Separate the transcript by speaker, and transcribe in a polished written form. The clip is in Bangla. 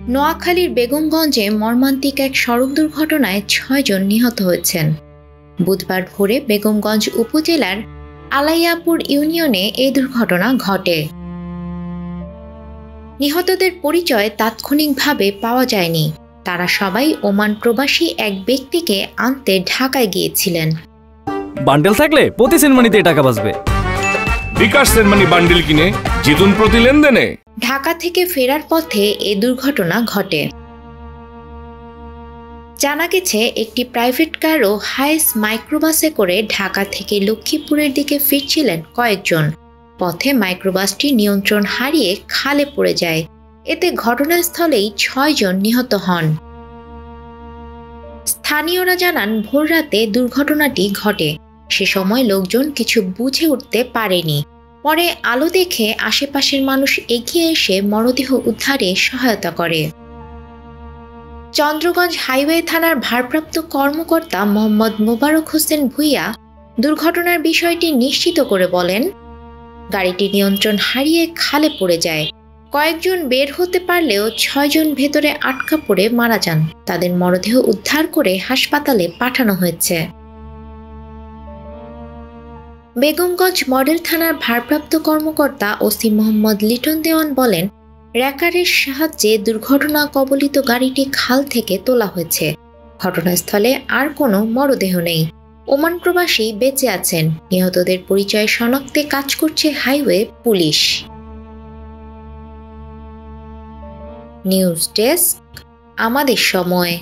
Speaker 1: নোয়াখালীর বেগমগঞ্জে মর্মান্তিক এক সড়ক দুর্ঘটনায় ৬ জন নিহত হয়েছেন। বুধবার ভোরে বেগমগঞ্জ উপজেলার আলাইয়াপুর ইউনিয়নে এই দুর্ঘটনা ঘটে। নিহতদের পরিচয় তাৎক্ষণিকভাবে পাওয়া যায়নি। তারা সবাই ওমান প্রবাসী এক ব্যক্তিকে আনতে ঢাকায় গিয়েছিলেন।
Speaker 2: বান্ডেল থাকলে প্রতি সেনমানিতে টাকা বাঁচবে।
Speaker 3: বিকাশ সেনমানি বান্ডেল কিনে জিতুন প্রতি লেনদেনে।
Speaker 1: ঢাকা থেকে ফেরার পথে এ দুর্ঘটনা ঘটে। জানা গেছে, একটি প্রাইভেট কার ও হায়েস মাইক্রোবাসে করে ঢাকা থেকে লক্ষ্মীপুরের দিকে ফিরছিলেন কয়েকজন। পথে মাইক্রোবাসটি নিয়ন্ত্রণ হারিয়ে খালে পড়ে যায়। এতে ঘটনাস্থলেই ৬ জন নিহত হন। স্থানীয়রা জানান, ভোররাতে দুর্ঘটনাটি ঘটে। সে সময় লোকজন কিছু বুঝে উঠতে পারেনি। পরে আলো দেখে আশেপাশের মানুষ এগিয়ে এসে মরদেহ উদ্ধারে সহায়তা করে। চন্দ্রগঞ্জ হাইওয়ে থানার ভারপ্রাপ্ত কর্মকর্তা মোহাম্মদ মোবারক হোসেন ভূঁইয়া দুর্ঘটনার বিষয়টি নিশ্চিত করে বলেন, গাড়িটি নিয়ন্ত্রণ হারিয়ে খালে পড়ে যায়। কয়েকজন বের হতে পারলেও ৬ জন ভেতরে আটকা পড়ে মারা যান। তাদের মরদেহ উদ্ধার করে হাসপাতালে পাঠানো হয়েছে। বেগমগঞ্জ মডেল থানার ভারপ্রাপ্ত কর্মকর্তা ওসি মোহাম্মদ লিটন দেওয়ান বলেন, র্যাকারের সাহায্যে দুর্ঘটনা কবলিত গাড়িটি খাল থেকে তোলা হয়েছে। ঘটনাস্থলে আর কোনো মরদেহ নেই। ওমান প্রবাসী বেঁচে আছেন। নিহতদের পরিচয় শনাক্তে কাজ করছে হাইওয়ে পুলিশ। নিউজ ডেস্ক, আমাদের সময়।